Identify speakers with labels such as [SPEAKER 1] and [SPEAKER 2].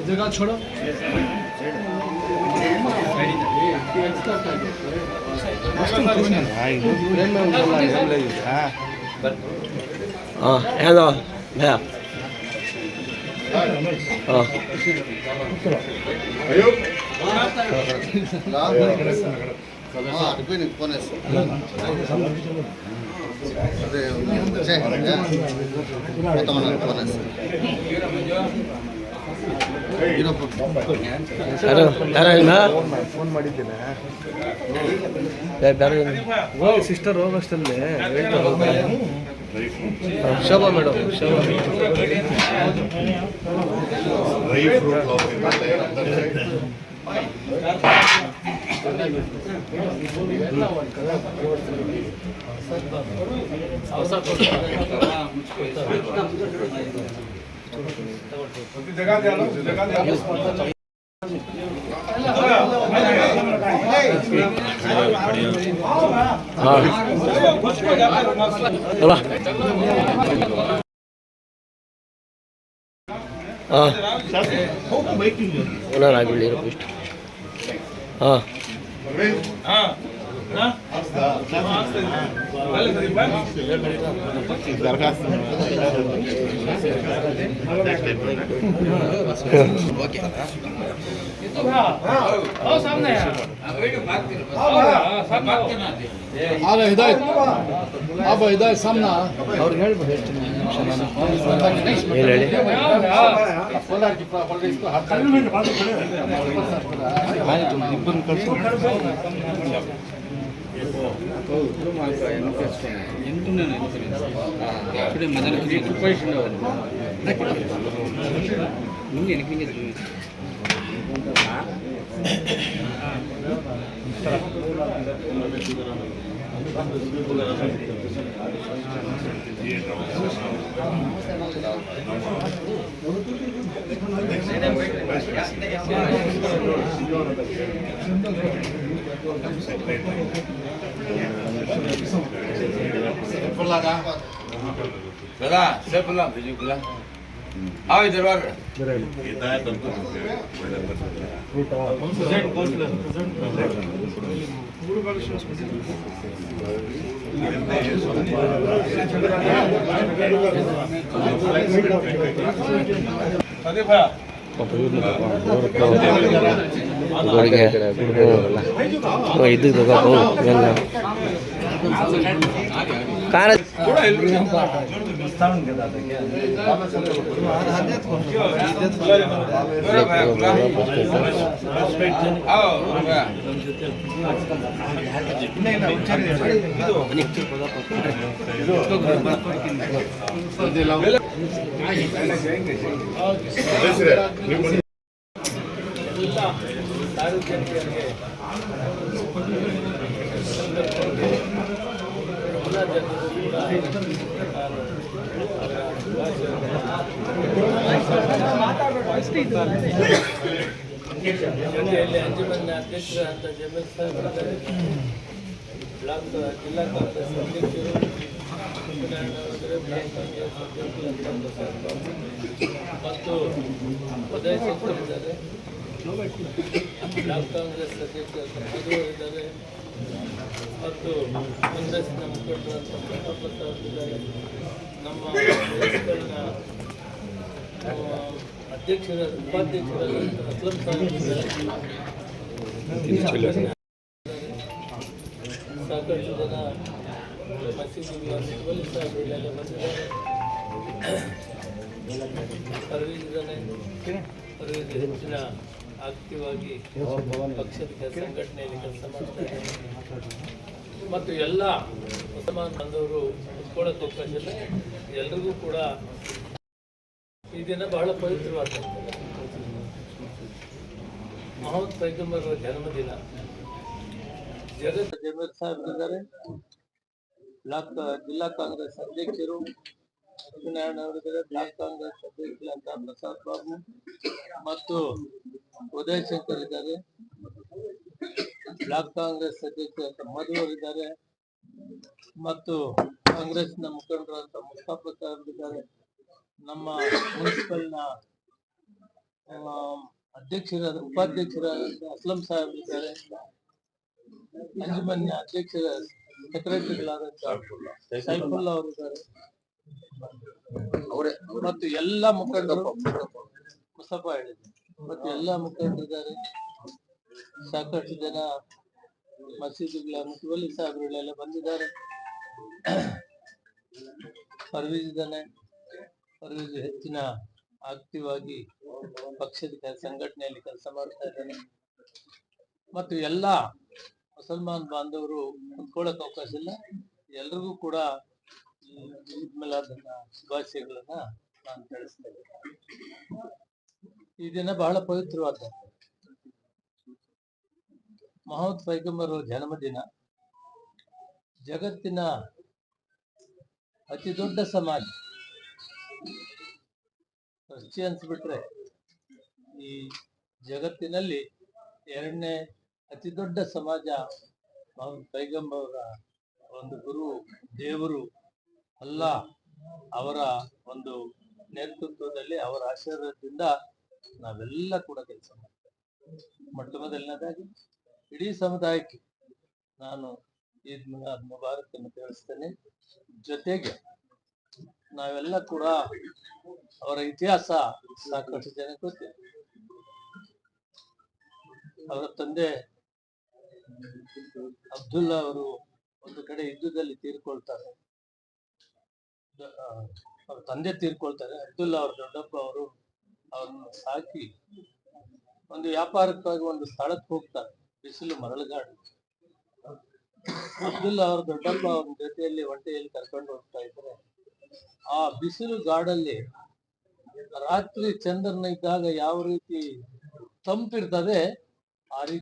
[SPEAKER 1] जगह छोड़ो।
[SPEAKER 2] हेलो भैया
[SPEAKER 1] ಫೋನ್ ಮಾಡಿದ್ದೇನೆ
[SPEAKER 2] ಸಿಸ್ಟರ್ ಹೋಗೋಷ್ಟಲ್ಲೇ
[SPEAKER 1] ಶೋಭಾ ಮೇಡಮ್ ಶೋಭಾ ಆಗಿಬಿಡಿ ಇಷ್ಟು ಇದಾಯ್ತು ಸಾಮ್ನ ಅವ್ರಿಗೆ ಹೇಳ್ಬೋದು ಎಷ್ಟು ನಿಮಿಷ
[SPEAKER 2] ಹೇಳಿ
[SPEAKER 1] ಆಯಿತು ಇಬ್ಬರು ಕಳಿಸಿ
[SPEAKER 3] दादा सर बुला भेजो बुला आओ इधर बार
[SPEAKER 2] ಇದು कार
[SPEAKER 4] ಜೊತೆಯಲ್ಲಿ ಅಂಜುಮನ್ನ ಅಧ್ಯಕ್ಷರಾದ ಜಮೀರ್ ಸಾಹೇಬ್ ಬ್ಲಾಕ್ ಜಿಲ್ಲಾ ಕಾಂಗ್ರೆಸ್ ಅಧ್ಯಕ್ಷರು ಮತ್ತು ಉದಯ್ ಶಂಕರ್ ಇದ್ದಾರೆ, ಬ್ಲಾಕ್ ಕಾಂಗ್ರೆಸ್ ಅಧ್ಯಕ್ಷ ಮಧು ಇದ್ದಾರೆ ಮತ್ತು ಕಾಂಗ್ರೆಸ್ನ ಮುಖಂಡರಂತ ಪ್ರತಾಪ್ ಇದ್ದಾರೆ, ನಮ್ಮ ಅಧ್ಯಕ್ಷರ ಉಪಾಧ್ಯಕ್ಷರಾದ ಅಸ್ಲಂ ಸಾಹೇಬ್ ಸಾಕಷ್ಟು ಜನ ಮಸೀದಿ ಸಾಹೇಬ್ ಇಲ್ಲೆಲ್ಲ ಬಂದಿದ್ದಾರೆ. ಪರ್ವೀಜ್ ಇದ್ದಾನೆ, ಪರ್ವೀಜ್ ಹೆಚ್ಚಿನ ಆಕ್ಟಿವ್ ಆಗಿ ಪಕ್ಷದ ಸಂಘಟನೆಯಲ್ಲಿ ಕೆಲಸ ಮಾಡ್ತಾರೆ ಮತ್ತು ಎಲ್ಲ ಮುಸಲ್ಮಾನ ಬಾಂಧವರು ಉತ್ಕೊಳ್ಳೋಕೆ ಅವಕಾಶ ಇಲ್ಲ. ಎಲ್ರಿಗೂ ಕೂಡ ಈ ದಿನ ಬಹಳ ಪವಿತ್ರವಾದ ಮೊಹಮ್ಮದ್ ಪೈಗಂಬರ್ ಜನ್ಮದಿನ. ಜಗತ್ ಜಮೀರ್ ಸಾಹೇಬ್ ಇದ್ದಾರೆ, ಬ್ಲಾಕ್ ಜಿಲ್ಲಾ ಕಾಂಗ್ರೆಸ್ ಅಧ್ಯಕ್ಷರು ಸತ್ಯನಾರಾಯಣ ಅವರಿದ್ದಾರೆ, ಬ್ಲಾಕ್ ಕಾಂಗ್ರೆಸ್ ಅಧ್ಯಕ್ಷರಾದ ಪ್ರಸಾದ್ ಬಾಬು ಮತ್ತು ಉದಯ್ ಶಂಕರ್ ಇದ್ದಾರೆ, ಬ್ಲಾಕ್ ಕಾಂಗ್ರೆಸ್ ಅಧ್ಯಕ್ಷರಾದ ಮಧು ಅವರಿದ್ದಾರೆ, ಮತ್ತು ಕಾಂಗ್ರೆಸ್ನ ಮುಖಂಡರಾದ ಮುಸ್ತಫಾ ಸಾಹೇಬ್ ಇದ್ದಾರೆ, ನಮ್ಮ ಮುನ್ಸಿಪಲ್ನ ಅಧ್ಯಕ್ಷರಾದ ಉಪಾಧ್ಯಕ್ಷರಾದ ಅಸ್ಲಂ ಸಾಹೇಬ್ ಇದ್ದಾರೆ, ಅಂಜುಮನ್ನ ಅಧ್ಯಕ್ಷರ ಸೆಕ್ರೆಟರಿಗಳಾದಂತಹ ಸೈಫುಲ್ಲಾ ಅವರು ಇದ್ದಾರೆ, ಮತ್ತು ಎಲ್ಲ ಮುಖಂಡರು ಮುಸ್ತಫಾ ಹೇಳಿದ್ರು ಮತ್ತು ಎಲ್ಲ ಮುಖಂಡರಿದ್ದಾರೆ. ಸಾಕಷ್ಟು ಜನ ಮಸೀದಿಗಳ ಮುತುವಲ್ಲಿ ಸಾಹೇಬರುಗಳೆಲ್ಲ ಬಂದಿದ್ದಾರೆ. ಪರ್ವೀಜ್ ಇದ್ದಾನೆ, ಪರ್ವೀಜ್ ಹೆಚ್ಚಿನ ಆಕ್ಟಿವ್ ಆಗಿ ಪಕ್ಷದ ಸಂಘಟನೆಯಲ್ಲಿ ಕೆಲಸ ಮಾಡ್ತಾ ಇದ್ದಾನೆ. ಮತ್ತು ಎಲ್ಲ ಮುಸಲ್ಮಾನ್ ಬಾಂಧವರು ಕುತ್ಕೊಳ್ಳೋಕೆ ಅವಕಾಶ ಇಲ್ಲ. ಎಲ್ರಿಗೂ ಕೂಡ ಈದ್ ಮಿಲಾದ್ನ ಶುಭಾಶಯಗಳನ್ನ ನಾನು ತಿಳಿಸ್ತೇನೆ. ಈ ದಿನ ಬಹಳ ಪವಿತ್ರವಾದ ಮೊಹಮ್ಮದ್ ಪೈಗಂಬರ್ ಜನ್ಮದಿನ. ಜಗತ್ತಿನ ಅತಿ ದೊಡ್ಡ ಸಮಾಜ ಕ್ರಿಶ್ಚಿಯನ್ಸ್ ಬಿಟ್ರೆ ಈ ಜಗತ್ತಿನಲ್ಲಿ ಎರಡನೇ ಅತಿ ದೊಡ್ಡ ಸಮಾಜ ಮೊಹಮ್ಮದ್ ಪೈಗಂಬರ್ ಒಂದು ಗುರು, ದೇವರು, ಅಲ್ಲಾ ಅವರ ಒಂದು ನೇತೃತ್ವದಲ್ಲಿ, ಅವರ ಆಶೀರ್ವಾದದಿಂದ ನಾವೆಲ್ಲ ಕೂಡ ಕೆಲಸ ಮಾಡ್ತೇವೆ. ಮೊಟ್ಟ ಮೊದಲನೇದಾಗಿ ಇಡೀ ಸಮುದಾಯಕ್ಕೆ ನಾನು ಈದ್ ಮಿಲಾದ್ ಮುಬಾರಕ್ ಅನ್ನು ತಿಳಿಸ್ತೇನೆ. ಜೊತೆಗೆ ನಾವೆಲ್ಲ ಕೂಡ ಅವರ ಇತಿಹಾಸ ಸಾಕಷ್ಟು ಜನ ಗೊತ್ತಿದೆ. ಅವರ ತಂದೆ ಅಬ್ದುಲ್ಲಾ ಅವರು ಒಂದು ಕಡೆ ಯುದ್ಧದಲ್ಲಿ ತೀರ್ಕೊಳ್ತಾರೆ. ಅವ್ರ ತಂದೆ ತೀರ್ಕೊಳ್ತಾರೆ. ಅಬ್ದುಲ್ಲಾ ಅವ್ರ ದೊಡ್ಡಪ್ಪ ಅವರು ಅವ್ರನ್ನ ಸಾಕಿ ಒಂದು ವ್ಯಾಪಾರಕ್ಕಾಗಿ ಒಂದು ಸ್ಥಳಕ್ಕೆ ಹೋಗ್ತಾರೆ, ಬಿಸಿಲು ಮರಳುಗಾಡು. ಅಬ್ದುಲ್ಲಾ ಅವ್ರ ದೊಡ್ಡಪ್ಪ ಅವ್ರ ಜೊತೆಯಲ್ಲಿ ಒಂಟೆಯಲ್ಲಿ ಕರ್ಕೊಂಡು ಹೋಗ್ತಾ ಇದ್ರೆ, ಆ ಬಿಸಿಲು ಗಾಡಲ್ಲಿ ರಾತ್ರಿ ಚಂದ್ರನ ಇದ್ದಾಗ ಯಾವ ರೀತಿ ತಂಪಿರ್ತದೆ ಆ ರೀತಿ